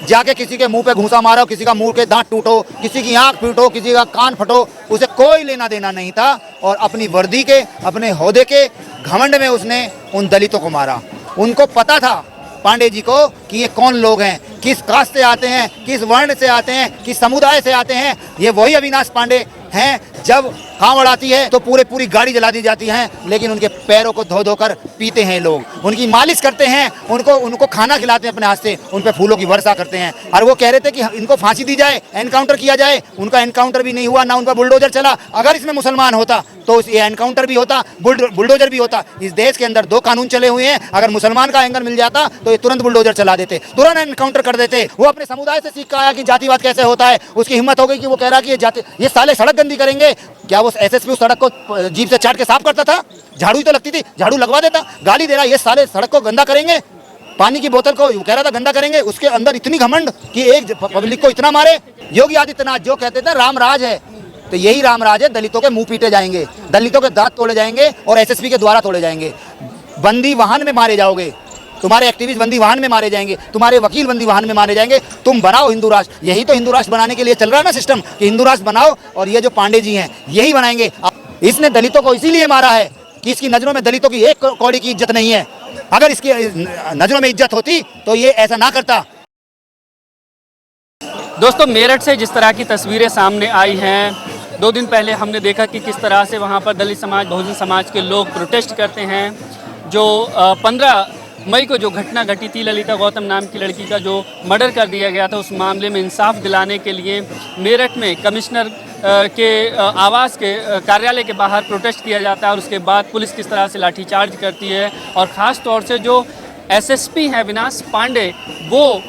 जाके किसी के मुंह पे घूंसा मारो, किसी का मुंह के दांत टूटो, किसी की आंख पीटो, किसी का कान फटो, उसे कोई लेना देना नहीं था। और अपनी वर्दी के, अपने ओहदे के घमंड में उसने उन दलितों को मारा। उनको पता था पांडे जी को कि ये कौन लोग हैं, किस कास्ट से आते हैं, किस वर्ण से आते हैं, किस समुदाय से आते हैं। ये वही अविनाश पांडे हैं। जब कांवड़ आती है तो पूरी गाड़ी जला दी जाती है, लेकिन उनके पैरों को धो कर पीते हैं लोग, उनकी मालिश करते हैं, उनको खाना खिलाते हैं अपने हाथ से, उन पर फूलों की वर्षा करते हैं। और वो कह रहे थे कि इनको फांसी दी जाए, एनकाउंटर किया जाए। उनका एनकाउंटर भी नहीं हुआ, ना उन पर बुलडोजर चला। अगर इसमें मुसलमान होता तो ये एनकाउंटर भी होता, बुलडोजर भी होता। इस देश के अंदर 2 कानून चले हुए हैं। अगर मुसलमान का एंगल मिल जाता तो ये तुरंत बुलडोजर चला देते, तुरंत एनकाउंटर कर देते। वो अपने समुदाय से सीख कर आया कि जातिवाद कैसे होता है। उसकी हिम्मत हो गई कि वो कह रहा कि ये साले सड़क गंदी करेंगे। क्या वो एसएसपी उस सड़क को जीप से चाट के साफ करता था? झाड़ू ही तो लगती थी, झाड़ू लगवा देता। गाली दे रहा, ये साले सड़क को गंदा करेंगे, पानी की बोतल को कह रहा था गंदा करेंगे। उसके अंदर इतनी घमंड कि एक पब्लिक को इतना मारे। योगी आदित्यनाथ जो कहते थे राम राज है, तो यही राम राज है। दलितों के मुंह पीटे जाएंगे, दलितों के दांत तोड़े जाएंगे और एसएसपी के द्वारा तोड़े जाएंगे। बंदी वाहन में मारे जाओगे, तुम्हारे एक्टिविस्ट बंदी वाहन में मारे जाएंगे, तुम्हारे वकील बंदी वाहन में मारे जाएंगे। तुम बनाओ हिंदू राष्ट्र। यही तो हिंदू राष्ट्र बनाने के लिए चल रहा है ना सिस्टम, कि हिंदू राष्ट्र बनाओ। और ये जो पांडे जी हैं यही बनाएंगे। इसने दलितों को इसीलिए मारा है कि इसकी नजरों में दलितों की एक कौड़ी की इज्जत नहीं है। अगर इसकी नजरों में इज्जत होती तो ये ऐसा ना करता। दोस्तों, मेरठ से जिस तरह की तस्वीरें सामने आई हैं, 2 दिन पहले हमने देखा कि किस तरह से वहाँ पर दलित समाज, बहुजन समाज के लोग प्रोटेस्ट करते हैं। जो 15 मई को जो घटना घटी थी, ललिता गौतम नाम की लड़की का जो मर्डर कर दिया गया था, उस मामले में इंसाफ दिलाने के लिए मेरठ में कमिश्नर के आवास के कार्यालय के बाहर प्रोटेस्ट किया जाता है। और उसके बाद पुलिस किस तरह से लाठीचार्ज करती है, और ख़ास तौर से जो एसएसपी हैं अविनाश पांडे, वो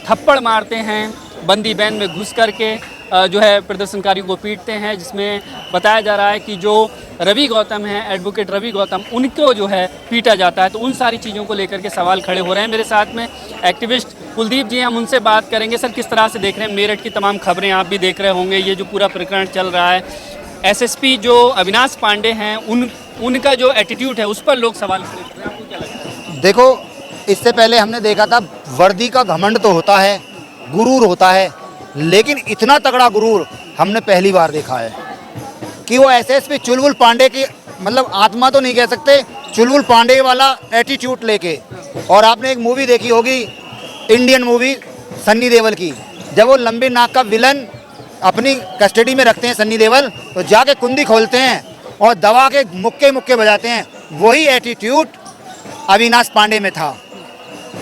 थप्पड़ मारते हैं, बंदी वैन में घुस करके जो है प्रदर्शनकारियों को पीटते हैं। जिसमें बताया जा रहा है कि जो रवि गौतम हैं, एडवोकेट रवि गौतम, उनको जो है पीटा जाता है। तो उन सारी चीज़ों को लेकर के सवाल खड़े हो रहे हैं। मेरे साथ में एक्टिविस्ट कुलदीप जी, हम उनसे बात करेंगे। सर, किस तरह से देख रहे हैं मेरठ की तमाम खबरें? आप भी देख रहे होंगे ये जो पूरा प्रकरण चल रहा है। एसएसपी जो अविनाश पांडे हैं, उनका जो एटीट्यूड है उस पर लोग सवाल खड़े कर रहे हैं। आपको क्या लगता है? देखो, इससे पहले हमने देखा था वर्दी का घमंड तो होता है, गुरूर होता है, लेकिन इतना तगड़ा गुरूर हमने पहली बार देखा है कि वो एसएसपी चुलबुल पांडे की, मतलब आत्मा तो नहीं कह सकते, चुलबुल पांडे वाला एटीट्यूड लेके। और आपने एक मूवी देखी होगी, इंडियन मूवी सन्नी देओल की, जब वो लंबे नाक का विलन अपनी कस्टडी में रखते हैं सन्नी देओल, तो जाके कुंडी खोलते हैं और दबा के मुक्के मुक्के बजाते हैं। वही एटीट्यूड अविनाश पांडे में था।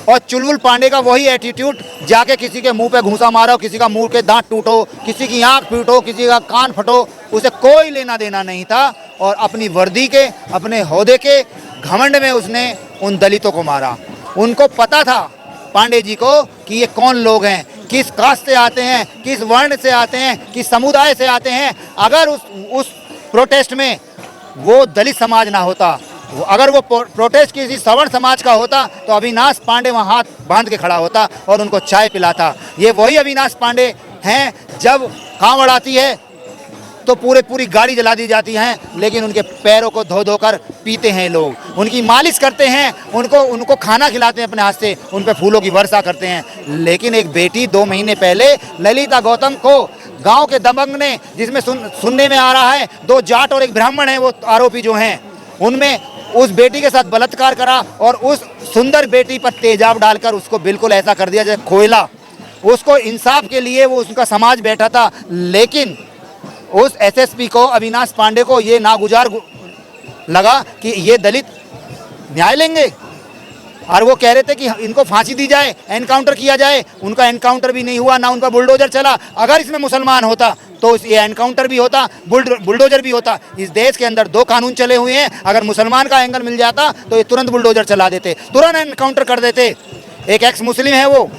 और चुलबुल पांडे का वही एटीट्यूड, जाके किसी के मुंह पे घूंसा मारो, किसी का मुंह के दांत टूटो, किसी की आंख पीटो, किसी का कान फटो, उसे कोई लेना देना नहीं था। और अपनी वर्दी के, अपने ओहदे के घमंड में उसने उन दलितों को मारा। उनको पता था पांडे जी को कि ये कौन लोग हैं, किस कास्ट से आते हैं, किस वर्ण से आते हैं, किस समुदाय से आते हैं। अगर उस प्रोटेस्ट में वो दलित समाज ना होता, अगर वो प्रोटेस्ट किसी सवर्ण समाज का होता, तो अविनाश पांडे वहाँ हाथ बांध के खड़ा होता और उनको चाय पिलाता। ये वही अविनाश पांडे हैं। जब कांवड़ आती है तो पूरी गाड़ी जला दी जाती है, लेकिन उनके पैरों को धो कर पीते हैं लोग, उनकी मालिश करते हैं, उनको खाना खिलाते हैं अपने हाथ से, उन पर फूलों की वर्षा करते हैं। लेकिन एक बेटी 2 महीने पहले ललिता गौतम को गांव के दबंग ने, जिसमें सुनने में आ रहा है 2 जाट और 1 ब्राह्मण हैं वो आरोपी जो हैं, उनमें उस बेटी के साथ बलात्कार करा और उस सुंदर बेटी पर तेजाब डालकर उसको बिल्कुल ऐसा कर दिया जैसे कोयला। उसको इंसाफ के लिए वो उसका समाज बैठा था, लेकिन उस एसएसपी को, अविनाश पांडे को, ये नागुजार लगा कि ये दलित न्याय लेंगे। और वो कह रहे थे कि इनको फांसी दी जाए, एनकाउंटर किया जाए। उनका एनकाउंटर भी नहीं हुआ, ना उन पर बुलडोजर चला। अगर इसमें मुसलमान होता तो ये एनकाउंटर भी होता, बुलडोजर भी होता। इस देश के अंदर 2 कानून चले हुए हैं। अगर मुसलमान का एंगल मिल जाता तो ये तुरंत बुलडोजर चला देते, तुरंत एनकाउंटर कर देते। एक एक्स मुस्लिम है वो,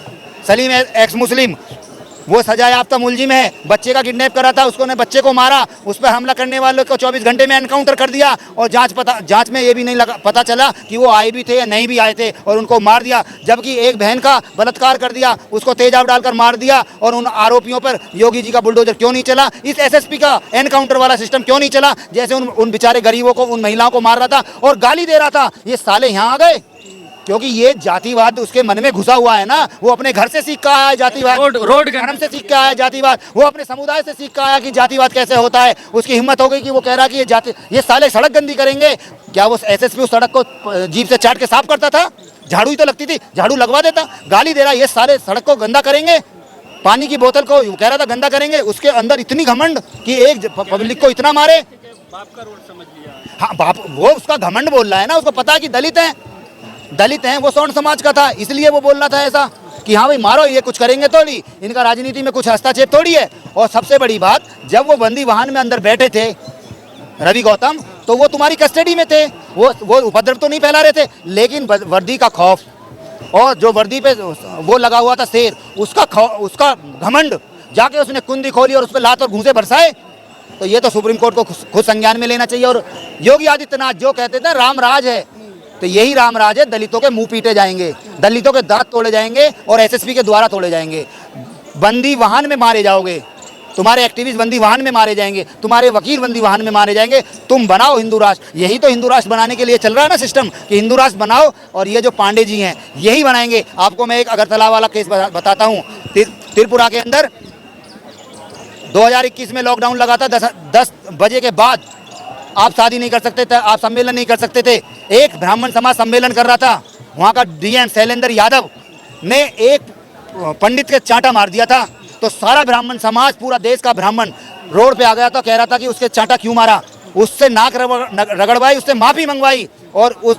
सलीम एक्स मुस्लिम, वो सजा याफ्ता मुलजिम है, बच्चे का किडनैप करा था, उसको ने बच्चे को मारा, उस पर हमला करने वालों को 24 घंटे में एनकाउंटर कर दिया। और जांच में ये भी नहीं पता चला कि वो आए भी थे या नहीं भी आए थे, और उनको मार दिया। जबकि एक बहन का बलात्कार कर दिया, उसको तेजाब डालकर मार दिया। और उन आरोपियों पर योगी जी का बुलडोजर क्यों नहीं चला? इस एसएसपी का एनकाउंटर वाला सिस्टम क्यों नहीं चला? जैसे उन बेचारे गरीबों को, उन महिलाओं को मार रहा था और गाली दे रहा था, ये साले यहाँ आ गए क्योंकि ये जातिवाद उसके मन में घुसा हुआ है ना। वो अपने घर से सीख कर आया है जातिवाद, रोड धर्म से सीख कर आया है जातिवाद, वो अपने समुदाय से सीख कर आया कि जातिवाद कैसे होता है। उसकी हिम्मत हो गई कि वो कह रहा कि ये साले सड़क गंदी करेंगे। क्या वो एसएसपी उस सड़क को जीप से चाट के साफ करता था? झाड़ू ही तो लगती थी, झाड़ू लगवा देता। गाली दे रहा ये साले सड़क को गंदा करेंगे, पानी की बोतल को कह रहा था गंदा करेंगे। उसके अंदर इतनी घमंड कि एक पब्लिक को इतना मारे। बाप का रोड समझ लिया। हाँ बाप, वो उसका घमंड बोल रहा है ना, उसको पता है कि दलित हैं, वो सवर्ण समाज का था, इसलिए वो बोल रहा था ऐसा कि हाँ भाई मारो, ये कुछ करेंगे थोड़ी, इनका राजनीति में कुछ हस्तक्षेप थोड़ी है। और सबसे बड़ी बात, जब वो बंदी वाहन में अंदर बैठे थे रवि गौतम, तो वो तुम्हारी कस्टडी में थे, वो उपद्रव तो नहीं फैला रहे थे, लेकिन वर्दी का खौफ और जो वर्दी पे वो लगा हुआ था शेर, उसका घमंड, जाके उसने कुंडी खोली और उस पर लात और घूंसे बरसाए। तो ये तो सुप्रीम कोर्ट को खुद संज्ञान में लेना चाहिए। और योगी आदित्यनाथ जो कहते थे राम राज है, तो यही राम राज है। दलितों के मुंह पीटे जाएंगे, दलितों के दांत तोड़े जाएंगे और एसएसपी के द्वारा तोड़े जाएंगे। बंदी वाहन में मारे जाओगे, तुम्हारे एक्टिविस्ट बंदी वाहन में मारे जाएंगे, तुम्हारे वकील बंदी वाहन में मारे जाएंगे। तुम बनाओ हिंदू राष्ट्र, यही तो हिंदू राष्ट्र बनाने के लिए चल रहा है ना सिस्टम, कि हिंदू राष्ट्र बनाओ। और ये जो पांडे जी हैं यही बनाएंगे। आपको मैं एक अगरतला वाला केस बताता हूँ। त्रिपुरा के अंदर 2021 में लॉकडाउन लगा था। 10 बजे के बाद आप शादी नहीं कर सकते थे, आप सम्मेलन नहीं कर सकते थे। एक ब्राह्मण समाज सम्मेलन कर रहा था, वहाँ का डीएम शैलेंद्र यादव ने एक पंडित के चांटा मार दिया था। तो सारा ब्राह्मण समाज, पूरा देश का ब्राह्मण रोड पे आ गया था, कह रहा था कि उसके चांटा क्यों मारा। उससे नाक रगड़वाई, उससे माफ़ी मंगवाई और उस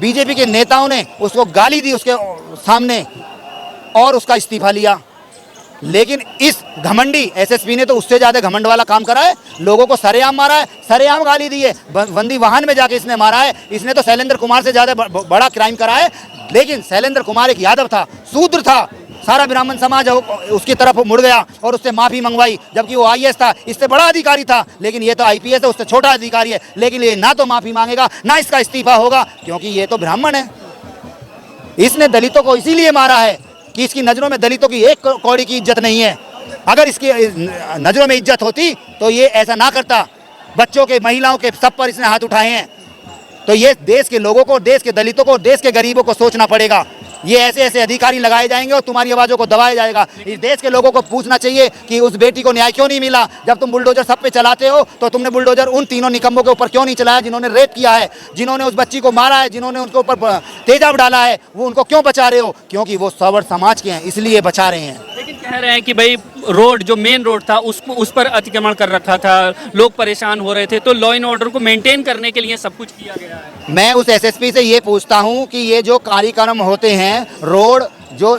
बीजेपी के नेताओं ने उसको गाली दी उसके सामने और उसका इस्तीफा लिया। लेकिन इस घमंडी एसएसपी ने तो उससे ज़्यादा घमंड वाला काम करा है, लोगों को सरेआम मारा है, सरेआम गाली दी है, बंदी वाहन में जाके इसने मारा है। इसने तो शैलेंद्र कुमार से ज़्यादा बड़ा क्राइम करा है। लेकिन शैलेंद्र कुमार एक यादव था, शूद्र था, सारा ब्राह्मण समाज उसकी तरफ मुड़ गया और उससे माफ़ी मंगवाई, जबकि वो आईएएस था, इससे बड़ा अधिकारी था। लेकिन ये तो आईपीएस है, उससे छोटा अधिकारी है। लेकिन ये ना तो माफ़ी मांगेगा, ना इसका इस्तीफा होगा, क्योंकि ये तो ब्राह्मण है। इसने दलितों को इसीलिए मारा है कि इसकी नज़रों में दलितों की एक कौड़ी की इज्जत नहीं है। अगर इसकी नज़रों में इज्जत होती तो ये ऐसा ना करता। बच्चों के, महिलाओं के, सब पर इसने हाथ उठाए हैं। तो ये देश के लोगों को, देश के दलितों को, देश के गरीबों को सोचना पड़ेगा। ये ऐसे अधिकारी लगाए जाएंगे और तुम्हारी आवाज़ों को दबाया जाएगा। इस देश के लोगों को पूछना चाहिए कि उस बेटी को न्याय क्यों नहीं मिला। जब तुम बुलडोजर सब पे चलाते हो तो तुमने बुलडोजर उन तीनों निकम्मों के ऊपर क्यों नहीं चलाया जिन्होंने रेप किया है, जिन्होंने उस बच्ची को मारा है, जिन्होंने उनके ऊपर तेजाब डाला है। वो उनको क्यों बचा रहे हो? क्योंकि वो सवर्ण समाज के हैं, इसलिए बचा रहे हैं। लेकिन कह रहे हैं कि भाई रोड, जो मेन रोड था, उस पर अतिक्रमण कर रखा था, लोग परेशान हो रहे थे, तो लॉ एंड ऑर्डर को मेंटेन करने के लिए सब कुछ किया गया है। मैं उस एसएसपी से ये पूछता हूँ कि ये जो कार्यक्रम होते हैं, रोड जो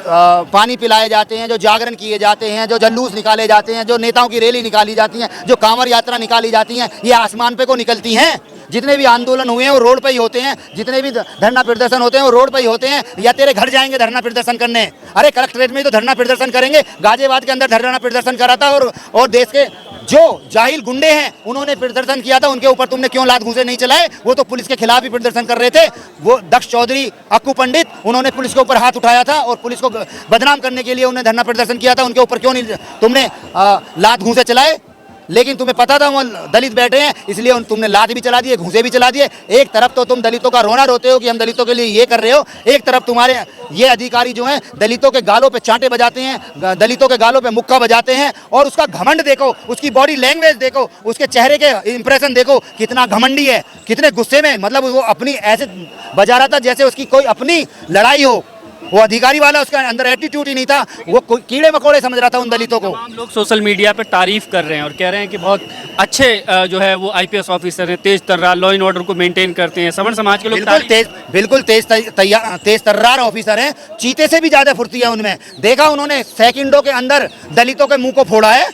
पानी पिलाए जाते हैं, जो जागरण किए जाते हैं, जो जुलूस निकाले जाते हैं, जो नेताओं की रैली निकाली जाती है, जो कांवड़ यात्रा निकाली जाती हैं, ये आसमान पे को निकलती हैं? जितने भी आंदोलन हुए हैं वो रोड पे ही होते हैं, जितने भी धरना प्रदर्शन होते हैं वो रोड पे ही होते हैं। या तेरे घर जाएंगे धरना प्रदर्शन करने? अरे कलेक्ट्रेट में ही तो धरना प्रदर्शन करेंगे। गाजियाबाद के अंदर धरना प्रदर्शन करा था और देश के जो जाहिल गुंडे हैं उन्होंने प्रदर्शन किया था, उनके ऊपर तुमने क्यों लात घूंसे नहीं चलाए? वो तो पुलिस के खिलाफ ही प्रदर्शन कर रहे थे। वो दक्ष चौधरी, अक्कू पंडित, उन्होंने पुलिस के ऊपर हाथ उठाया था और पुलिस को बदनाम करने के लिए उन्हें धरना प्रदर्शन किया था। उनके ऊपर क्यों नहीं तुमने लात घूंसे चलाए? लेकिन तुम्हें पता था वहाँ दलित बैठे हैं, इसलिए तुमने लात भी चला दिए, घूंसे भी चला दिए। एक तरफ तो तुम दलितों का रोना रोते हो कि हम दलितों के लिए ये कर रहे हो, एक तरफ तुम्हारे ये अधिकारी जो हैं दलितों के गालों पे चांटे बजाते हैं, दलितों के गालों पे मुक्का बजाते हैं। और उसका घमंड देखो, उसकी बॉडी लैंग्वेज देखो, उसके चेहरे के इंप्रेशन देखो, कितना घमंडी है, कितने गुस्से में। मतलब वो अपनी ऐसे बजा रहा था जैसे उसकी कोई अपनी लड़ाई हो। वो अधिकारी वाला, उसका अंदर एटीट्यूड ही नहीं था, वो कीड़े मकोड़े समझ रहा था उन दलितों को। हम लोग सोशल मीडिया पे तारीफ कर रहे हैं और कह रहे हैं कि बहुत अच्छे जो है वो आईपीएस ऑफिसर हैं, तेज तर्रार, लॉ एंड ऑर्डर को मेंटेन करते हैं, सवर्ण समाज के लोग बिल्कुल तेज तर्रार ऑफिसर हैं। चीते से भी ज्यादा फुर्ती है उनमें। देखा उन्होंने सेकंडों के अंदर दलितों के मुंह को फोड़ा है।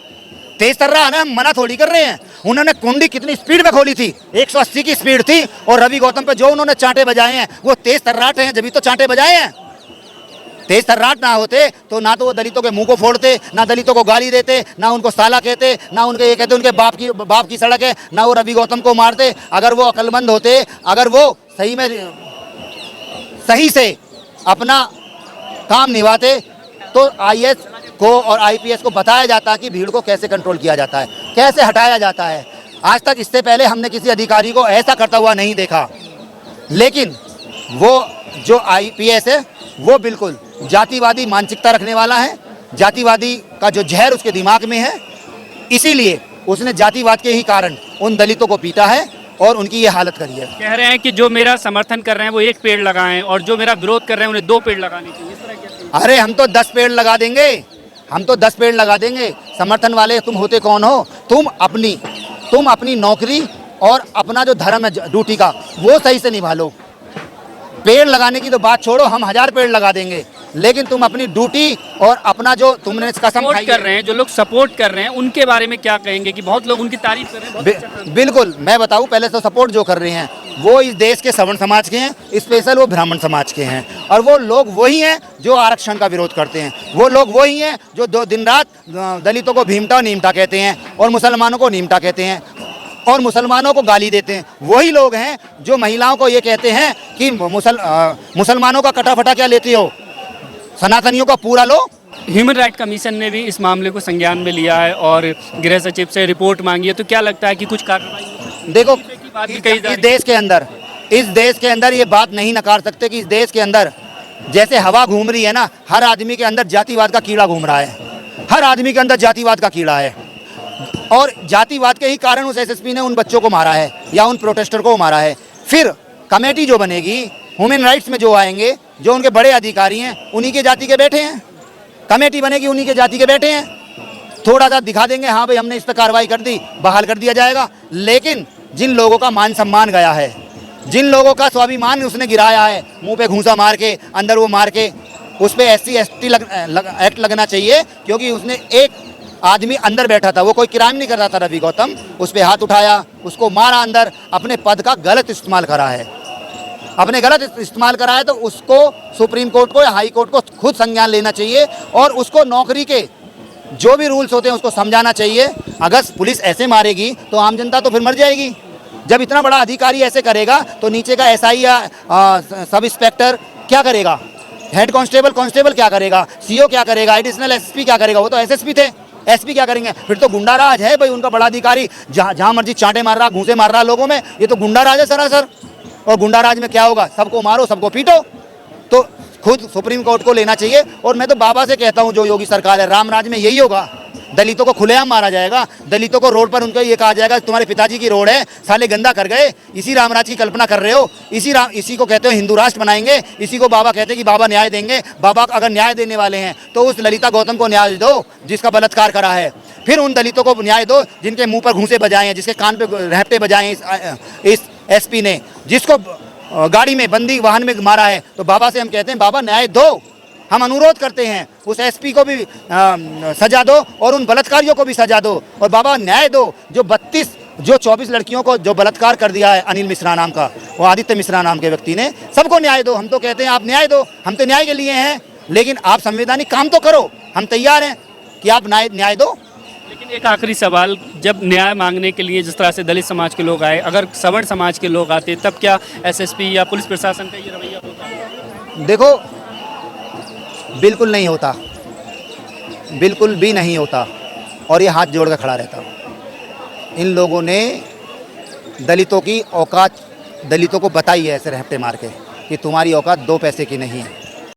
तेज तर्रार है, मना थोड़ी कर रहे हैं। उन्होंने कुंडी कितनी स्पीड में खोली थी, 180 की स्पीड थी। और रवि गौतम पे जो उन्होंने चांटे बजाए हैं वो तेज तर्राट हैं, जब तो चांटे बजाए हैं। तेज तर्राट ना होते तो ना तो वो दलितों के मुंह को फोड़ते, ना दलितों को गाली देते, ना उनको साला कहते, ना उनके ये कहते उनके बाप की सड़क है, ना वो रवि गौतम को मारते। अगर वो अक्लमंद होते, अगर वो सही में सही से अपना काम निभाते तो आईएएस को और आईपीएस को बताया जाता कि भीड़ को कैसे कंट्रोल किया जाता है, कैसे हटाया जाता है। आज तक इससे पहले हमने किसी अधिकारी को ऐसा करता हुआ नहीं देखा। लेकिन वो जो आईपीएस है वो बिल्कुल जातिवादी मानसिकता रखने वाला है, जातिवादी का जो जहर उसके दिमाग में है, इसीलिए उसने जातिवाद के ही कारण उन दलितों को पीटा है और उनकी ये हालत करी है। कह रहे हैं कि जो मेरा समर्थन कर रहे हैं वो 1 पेड़ लगाएं और जो मेरा विरोध कर रहे हैं उन्हें 2 पेड़ लगाने चाहिए, इस तरह क्या? अरे हम तो 10 पेड़ लगा देंगे, हम तो 10 पेड़ लगा देंगे। समर्थन वाले तुम होते कौन हो? तुम अपनी नौकरी और अपना जो धर्म है ड्यूटी का वो सही से निभा लो। पेड़ लगाने की तो बात छोड़ो, हम 1000 पेड़ लगा देंगे, लेकिन तुम अपनी ड्यूटी और अपना जो तुमने कसम सपोर्ट खाई कर रहे हैं, जो लोग सपोर्ट कर रहे हैं उनके बारे में क्या कहेंगे कि बहुत लोग उनकी तारीफ कर रहे हैं, बहुत अच्छा काम। बिल्कुल, मैं बताऊं, पहले तो सपोर्ट जो कर रहे हैं वो इस देश के सवर्ण समाज के हैं, स्पेशल वो ब्राह्मण समाज के हैं, और वो लोग वही हैं जो आरक्षण का विरोध करते हैं। वो लोग वही हैं जो दिन रात दलितों को भीमटा और नीमटा कहते हैं और मुसलमानों को नीमटा कहते हैं और मुसलमानों को गाली देते हैं। वही लोग हैं जो महिलाओं को ये कहते हैं कि मुसलमानों का कटा-फटा क्या लेती हो, सनातनियों का पूरा लो। ह्यूमन राइट कमीशन ने भी इस मामले को संज्ञान में लिया है और गृह सचिव से रिपोर्ट मांगी है, तो क्या लगता है कि कुछ कार्रवाई? देखो, बात भी कही जा इस देश के अंदर ये बात नहीं नकार सकते कि इस देश के अंदर जैसे हवा घूम रही है ना, हर आदमी के अंदर जातिवाद का कीड़ा घूम रहा है, हर आदमी के अंदर जातिवाद का कीड़ा है, और जातिवाद के ही कारण उस एसएसपी ने उन बच्चों को मारा है या उन प्रोटेस्टर को मारा है। फिर कमेटी जो बनेगी ह्यूमन राइट्स में, जो आएंगे, जो उनके बड़े अधिकारी हैं, उन्हीं के जाति के बैठे हैं। कमेटी बनेगी, उन्हीं के जाति के बैठे हैं। थोड़ा सा दिखा देंगे, हाँ भाई हमने इस पर कार्रवाई कर दी, बहाल कर दिया जाएगा। लेकिन जिन लोगों का मान सम्मान गया है, जिन लोगों का स्वाभिमान उसने गिराया है, मुंह पे घूंसा मार के, अंदर वो मार के, उस पर SC/ST एक्ट लगना चाहिए, क्योंकि उसने एक आदमी अंदर बैठा था, वो कोई क्राइम नहीं कर रहा था, रवि गौतम, उस पर हाथ उठाया, उसको मारा अंदर, अपने पद का गलत इस्तेमाल करा है, अपने गलत इस्तेमाल करा है, तो उसको सुप्रीम कोर्ट को या हाई कोर्ट को खुद संज्ञान लेना चाहिए और उसको नौकरी के जो भी रूल्स होते हैं उसको समझाना चाहिए। अगर पुलिस ऐसे मारेगी तो आम जनता तो फिर मर जाएगी। जब इतना बड़ा अधिकारी ऐसे करेगा तो नीचे का SI या सब इंस्पेक्टर क्या करेगा, हेड कांस्टेबल क्या करेगा, CO क्या करेगा, एडिशनल SSP क्या करेगा? वो तो SSP थे, SP क्या करेंगे? फिर तो गुंडा राज है भाई, उनका बड़ा अधिकारी जहाँ मर्जी चांटे मार रहा, घूंसे मार रहा लोगों में, ये तो गुंडा राज है सरासर। और गुंडा राज में क्या होगा? सबको मारो, सबको पीटो। तो खुद सुप्रीम कोर्ट को लेना चाहिए। और मैं तो बाबा से कहता हूँ, जो योगी सरकार है, राम राज में यही होगा, दलितों को खुलेआम मारा जाएगा, दलितों को रोड पर उनको ये कहा जाएगा तुम्हारे पिताजी की रोड है, साले गंदा कर गए। इसी रामराज की कल्पना कर रहे हो, इसी को कहते हो हिंदू राष्ट्र बनाएंगे, इसी को बाबा कहते हैं कि बाबा न्याय देंगे। बाबा अगर न्याय देने वाले हैं तो उस ललिता गौतम को न्याय दो जिसका बलात्कार करा है, फिर उन दलितों को न्याय दो जिनके मुंह पर घूंसे बजाए हैं, जिसके कान पे रहपटे बजाए हैं इस SP ने, जिसको गाड़ी में बंदी वाहन में मारा है। तो बाबा से हम कहते हैं बाबा न्याय दो, हम अनुरोध करते हैं उस SP को भी सजा दो और उन बलात्कारियों को भी सजा दो। और बाबा न्याय दो, जो 24 लड़कियों को जो बलात्कार कर दिया है अनिल मिश्रा नाम का, वो आदित्य मिश्रा नाम के व्यक्ति ने, सबको न्याय दो। हम तो कहते हैं आप न्याय दो, हम तो न्याय के लिए हैं, लेकिन आप संवैधानिक काम तो करो। हम तैयार हैं कि आप न्याय दो। लेकिन एक आखिरी सवाल, जब न्याय मांगने के लिए जिस तरह से दलित समाज के लोग आए, अगर सवर्ण समाज के लोग आते तब क्या SSP या पुलिस प्रशासन का ये रवैया होता? देखो, बिल्कुल नहीं होता, बिल्कुल भी नहीं होता, और ये हाथ जोड़ कर खड़ा रहता। इन लोगों ने दलितों की औकात दलितों को बताई है ऐसे रहपटे मार के कि तुम्हारी औकात 2 पैसे की नहीं है।